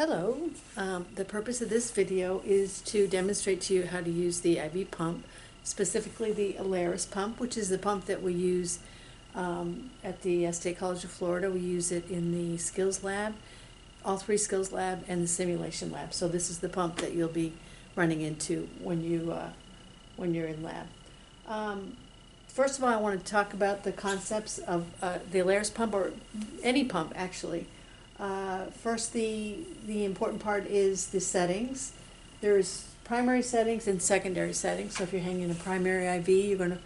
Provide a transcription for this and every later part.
Hello. The purpose of this video is to demonstrate to you how to use the IV pump, specifically the Alaris pump, which is the pump that we use at the State College of Florida. We use it in the skills lab, all three skills lab, and the simulation lab. So this is the pump that you'll be running into when you're in lab. First of all, I want to talk about the concepts of the Alaris pump, or any pump actually. First, the important part is the settings. There's primary settings and secondary settings. So if you're hanging a primary IV, you're going to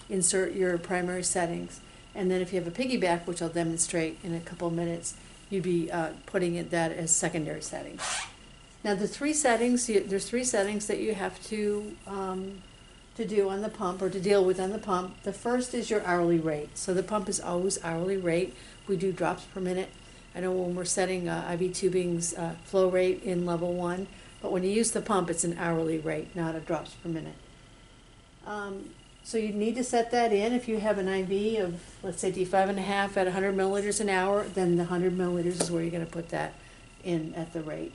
insert your primary settings. And then if you have a piggyback, which I'll demonstrate in a couple of minutes, you'd be putting that as secondary settings. Now the three settings, there's three settings that you have to do on the pump, or to deal with on the pump. The first is your hourly rate. So the pump is always hourly rate. We do drops per minute. I know when we're setting IV tubing's flow rate in level 1, but when you use the pump, it's an hourly rate, not a drops per minute. So you need to set that in. If you have an IV of, let's say, D5.5 at 100 milliliters an hour, then the 100 milliliters is where you're going to put that in at the rate.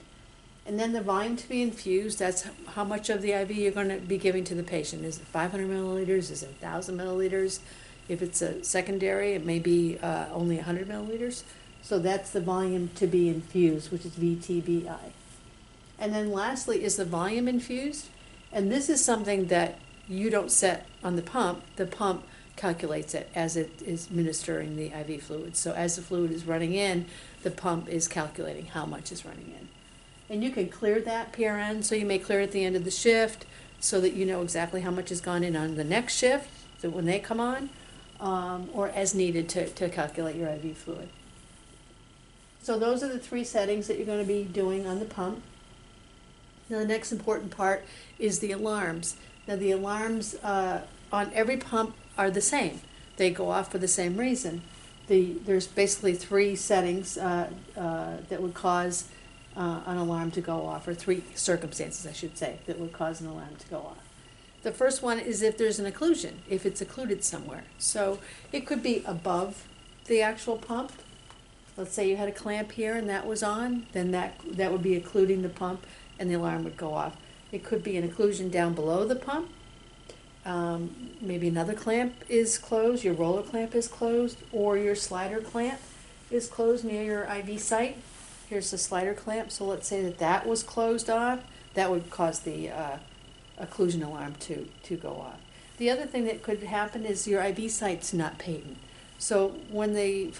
And then the volume to be infused, that's how much of the IV you're going to be giving to the patient. Is it 500 milliliters? Is it 1,000 milliliters? If it's a secondary, it may be only 100 milliliters. So that's the volume to be infused, which is VTBI. And then lastly is the volume infused. And this is something that you don't set on the pump. The pump calculates it as it is administering the IV fluid. So as the fluid is running in, the pump is calculating how much is running in. And you can clear that PRN, so you may clear it at the end of the shift so that you know exactly how much has gone in on the next shift, so when they come on, or as needed to calculate your IV fluid. So those are the three settings that you're going to be doing on the pump. Now the next important part is the alarms. Now the alarms on every pump are the same. They go off for the same reason. There's basically three settings that would cause an alarm to go off, or three circumstances, I should say, that would cause an alarm to go off. The first one is if there's an occlusion, if it's occluded somewhere. So it could be above the actual pump. Let's say you had a clamp here and that was on, then that would be occluding the pump and the alarm would go off. It could be an occlusion down below the pump. Maybe another clamp is closed, your roller clamp is closed, or your slider clamp is closed near your IV site. Here's the slider clamp, so let's say that was closed off. That would cause the occlusion alarm to go off. The other thing that could happen is your IV site's not patent. So when the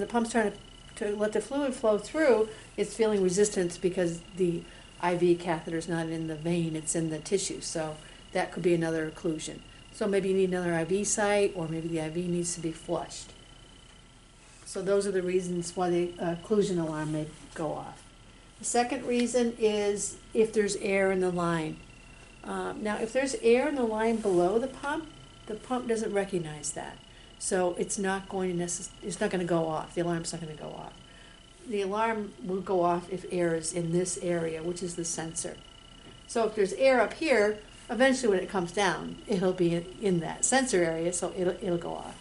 pump's trying to let the fluid flow through, it's feeling resistance because the IV catheter is not in the vein, it's in the tissue. So that could be another occlusion. So maybe you need another IV site, or maybe the IV needs to be flushed. So those are the reasons why the occlusion alarm may go off. The second reason is if there's air in the line. Now if there's air in the line below the pump doesn't recognize that. So it's not going to go off. The alarm's not going to go off. The alarm will go off if air is in this area, which is the sensor. So if there's air up here, eventually when it comes down, it'll be in that sensor area, so it'll go off.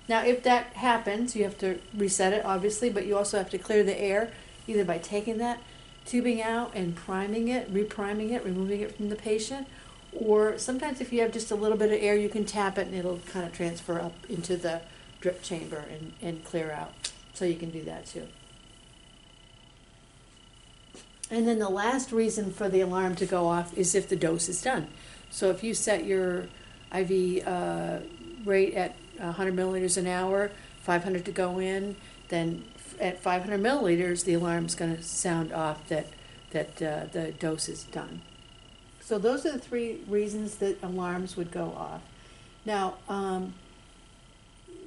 Now if that happens, you have to reset it, obviously, but you also have to clear the air, either by taking that tubing out and priming it, repriming it, removing it from the patient, or sometimes if you have just a little bit of air, you can tap it and it'll kind of transfer up into the drip chamber and clear out. So you can do that too. And then the last reason for the alarm to go off is if the dose is done. So if you set your IV rate at 100 milliliters an hour, 500 to go in, then at 500 milliliters, the alarm's going to sound off that the dose is done. So those are the three reasons that alarms would go off. Now,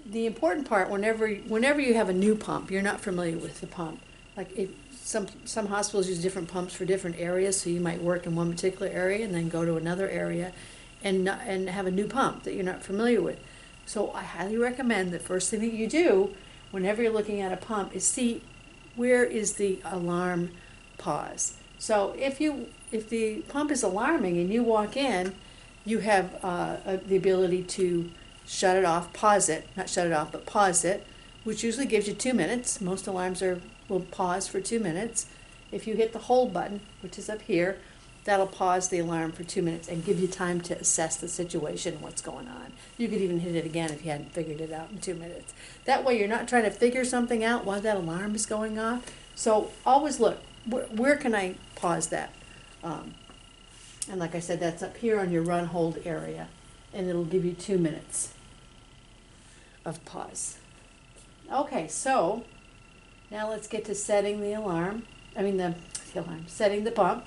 the important part, whenever you have a new pump, you're not familiar with the pump. Like some hospitals use different pumps for different areas, so you might work in one particular area and then go to another area and have a new pump that you're not familiar with. So I highly recommend the first thing that you do whenever you're looking at a pump is see where is the alarm pause. So if the pump is alarming and you walk in, you have the ability to shut it off, pause it, not shut it off, but pause it, which usually gives you 2 minutes. Most alarms will pause for 2 minutes. If you hit the hold button, which is up here, that'll pause the alarm for 2 minutes and give you time to assess the situation, what's going on. You could even hit it again if you hadn't figured it out in 2 minutes. That way you're not trying to figure something out while that alarm is going off. So always look, where can I pause that? And like I said, that's up here on your run hold area, and it'll give you 2 minutes of pause. Okay, so now let's get to setting the alarm. Setting the pump.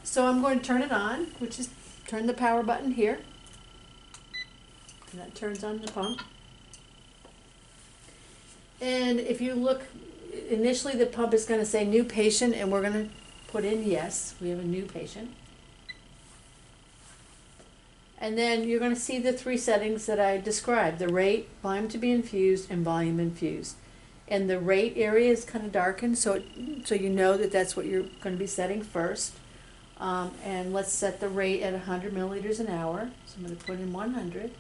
So I'm going to turn it on, which is turn the power button here. And that turns on the pump. And if you look, initially the pump is going to say new patient, and we're going to put in yes, we have a new patient. And then you're going to see the 3 settings that I described: the rate, volume to be infused, and volume infused. And the rate area is kind of darkened, so you know that that's what you're going to be setting first. And let's set the rate at 100 milliliters an hour. So I'm going to put in 100.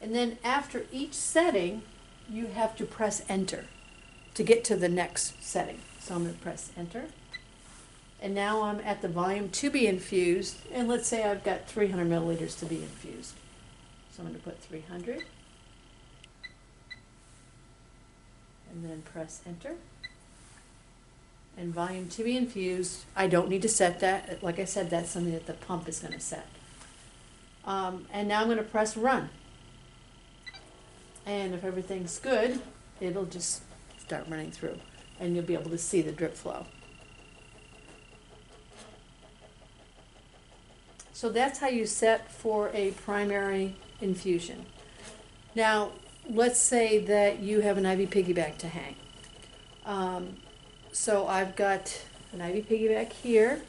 And then after each setting, you have to press enter to get to the next setting. So I'm going to press enter. And now I'm at the volume to be infused, and let's say I've got 300 milliliters to be infused. So I'm going to put 300, and then press enter. And volume to be infused, I don't need to set that. Like I said, that's something that the pump is going to set. And now I'm going to press run. And if everything's good, it'll just start running through, and you'll be able to see the drip flow. So that's how you set for a primary infusion. Now, let's say that you have an IV piggyback to hang. So I've got an IV piggyback here,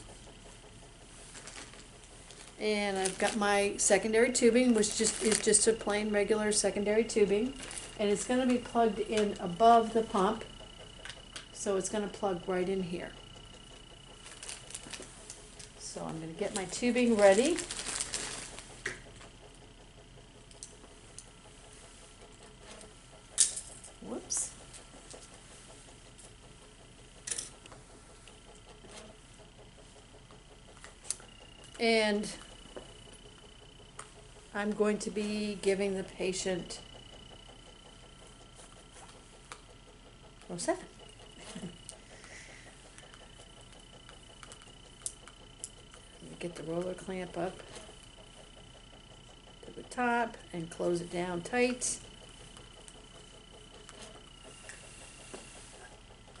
and I've got my secondary tubing, which is just a plain regular secondary tubing, and it's going to be plugged in above the pump, so it's going to plug right in here. So I'm going to get my tubing ready. Whoops. And I'm going to be giving the patient row 7. Get the roller clamp up to the top and close it down tight.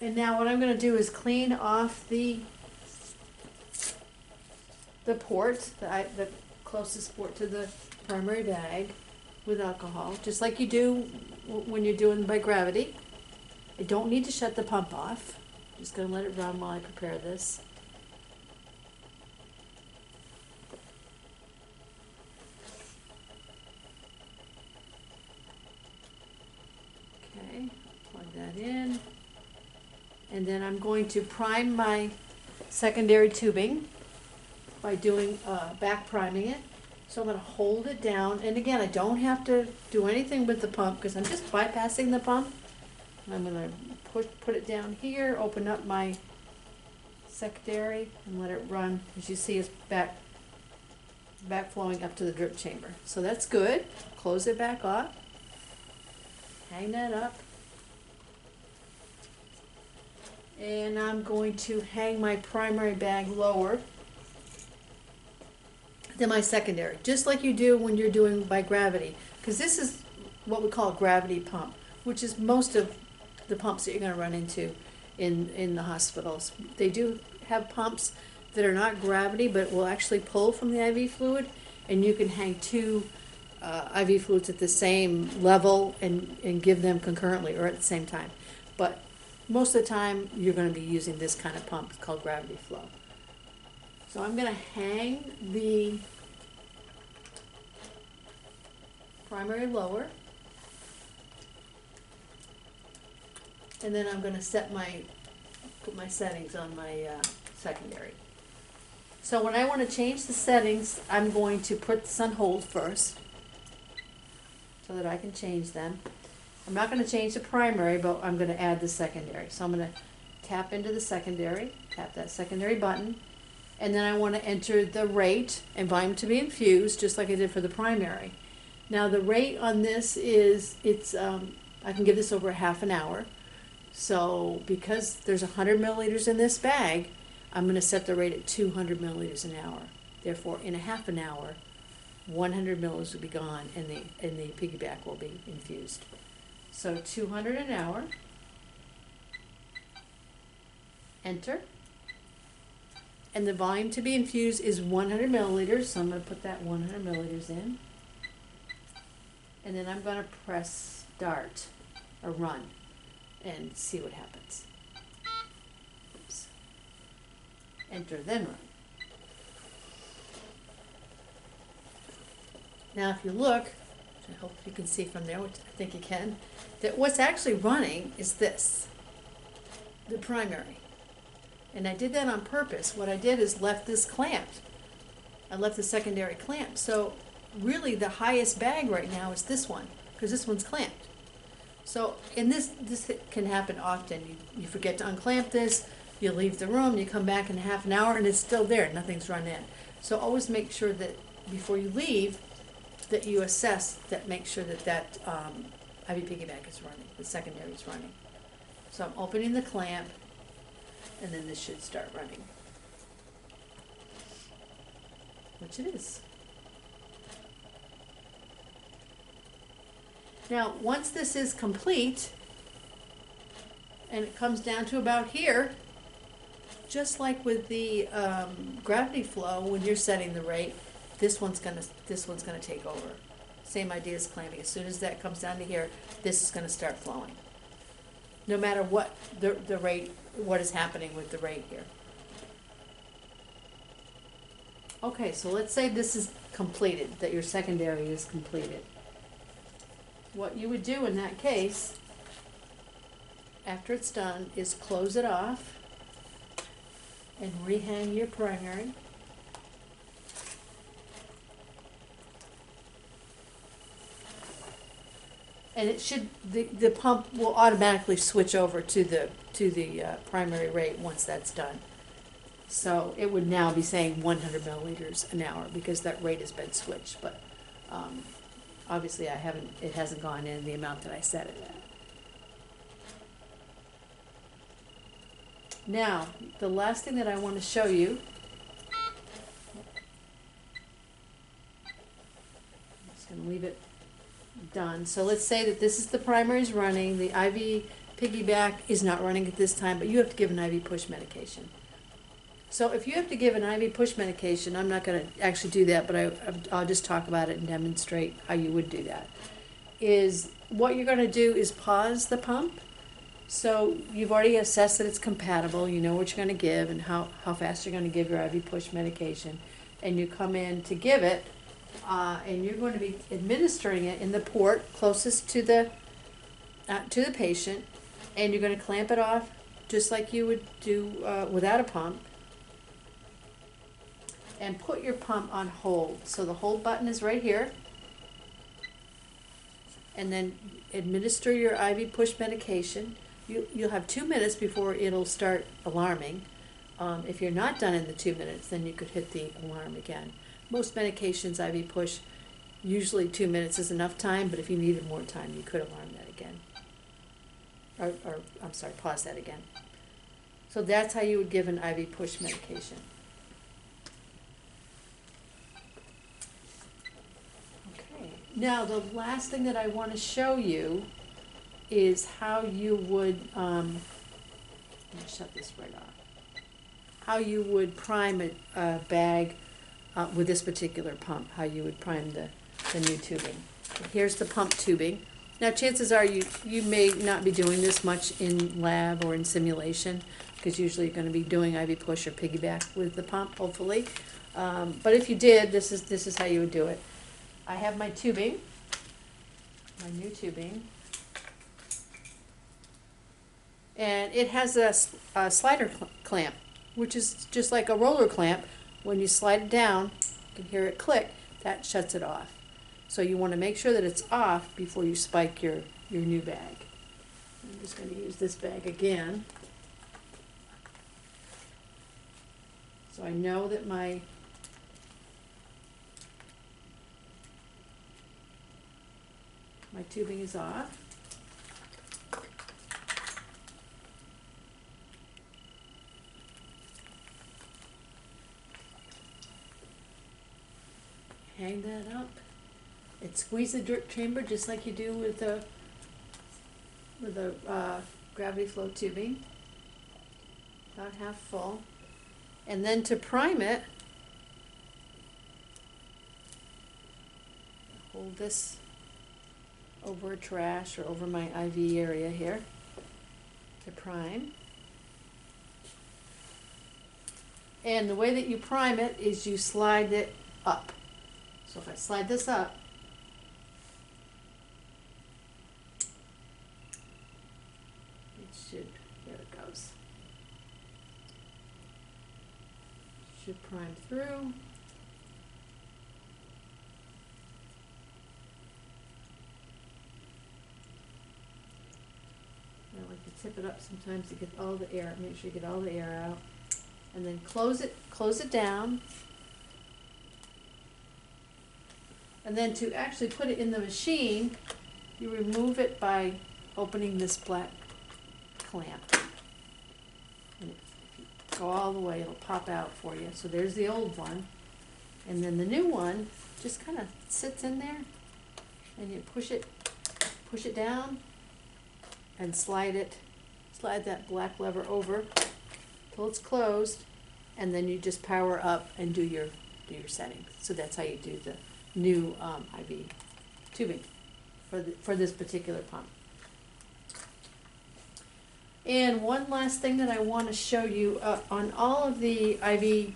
And now what I'm going to do is clean off the port, the closest port to the primary bag, with alcohol, just like you do when you're doing by gravity. I don't need to shut the pump off. I'm just going to let it run while I prepare this. Plug that in, and then I'm going to prime my secondary tubing by doing back priming it. So I'm going to hold it down, and again, I don't have to do anything with the pump because I'm just bypassing the pump. I'm going to put it down here, open up my secondary, and let it run. As you see, it's back flowing up to the drip chamber. So that's good. Close it back off. Hang that up. And I'm going to hang my primary bag lower than my secondary, just like you do when you're doing by gravity, because this is what we call a gravity pump, which is most of the pumps that you're going to run into in the hospitals. They do have pumps that are not gravity, but will actually pull from the IV fluid, and you can hang 2 IV fluids at the same level and give them concurrently or at the same time. But most of the time, you're going to be using this kind of pump. It's called gravity flow. So I'm going to hang the primary lower, and then I'm going to put my settings on my secondary. So when I want to change the settings, I'm going to put this on hold first so that I can change them. I'm not going to change the primary, but I'm going to add the secondary. So I'm going to tap into the secondary, tap that secondary button, and then I want to enter the rate and volume to be infused, just like I did for the primary. Now the rate on this is, I can give this over a half an hour. So because there's 100 milliliters in this bag, I'm going to set the rate at 200 milliliters an hour. Therefore, in a half an hour, 100 milliliters will be gone and the piggyback will be infused. So 200 an hour, enter, and the volume to be infused is 100 milliliters, so I'm going to put that 100 milliliters in, and then I'm going to press start or run and see what happens. Oops. Enter, then run. Now if you look, which I hope you can see from there, which I think you can, that what's actually running is this, the primary. And I did that on purpose. What I did is left this clamped. I left the secondary clamped. So really the highest bag right now is this one, because this one's clamped. So, and this can happen often. You forget to unclamp this, you leave the room, you come back in half an hour and it's still there, nothing's run in. So always make sure that before you leave, that you assess that, make sure that that IV piggyback is running, the secondary is running. So I'm opening the clamp, and then this should start running, which it is. Now, once this is complete, and it comes down to about here, just like with the gravity flow, when you're setting the rate, this one's gonna take over. Same idea as clamping. As soon as that comes down to here, this is gonna start flowing. No matter what the rate, what is happening with the rate here. Okay, so let's say this is completed, that your secondary is completed. What you would do in that case, after it's done, is close it off and rehang your primary. And it should, the pump will automatically switch over to the primary rate once that's done. So it would now be saying 100 milliliters an hour because that rate has been switched. But obviously it hasn't gone in the amount that I set it at. Now, the last thing that I want to show you, I'm just going to leave it done. So let's say that this is the primary's running, the IV piggyback is not running at this time, but you have to give an IV push medication. So if you have to give an IV push medication, I'm not going to actually do that, but I'll just talk about it and demonstrate how you would do that. Is what you're going to do is pause the pump. So you've already assessed that it's compatible, you know what you're going to give and how fast you're going to give your IV push medication, and you come in to give it, and you're going to be administering it in the port closest to the patient, and you're going to clamp it off just like you would do without a pump, and put your pump on hold. So the hold button is right here, and then administer your IV push medication. You'll have 2 minutes before it'll start alarming. If you're not done in the 2 minutes, then you could hit the alarm again. Most medications, IV push, usually 2 minutes is enough time, but if you needed more time, you could alarm that again. Or I'm sorry, pause that again. So that's how you would give an IV push medication. Okay. Now, the last thing that I want to show you is how you would, let me shut this right off, how you would prime a bag with this particular pump, how you would prime the new tubing. Here's the pump tubing. Now chances are you may not be doing this much in lab or in simulation, because usually you're going to be doing IV push or piggyback with the pump, hopefully. But if you did, this is how you would do it. I have my tubing, my new tubing. And it has a slider clamp, which is just like a roller clamp. When you slide it down, you can hear it click, that shuts it off. So you want to make sure that it's off before you spike your new bag. I'm just going to use this bag again. So I know that my tubing is off. Hang that up and squeeze the drip chamber just like you do with the gravity flow tubing, about half full. And then to prime it, hold this over a trash or over my IV area here to prime. And the way that you prime it is you slide it up. So if I slide this up, it should, there it goes. Should prime through. I like to tip it up sometimes to get all the air, make sure you get all the air out. And then close it down. And then to actually put it in the machine, you remove it by opening this black clamp. And if you go all the way, it'll pop out for you. So there's the old one. And then the new one just kind of sits in there. And you push it down and slide that black lever over till it's closed. And then you just power up and do your settings. So that's how you do the new IV tubing for this particular pump. And one last thing that I want to show you, on all of the IV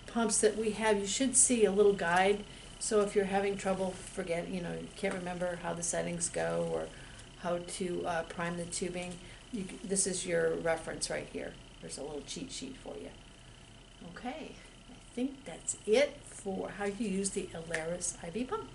pumps that we have, you should see a little guide. So if you're having trouble you can't remember how the settings go or how to prime the tubing, this is your reference right here. There's a little cheat sheet for you. Okay, I think that's it for how you use the Alaris IV pump.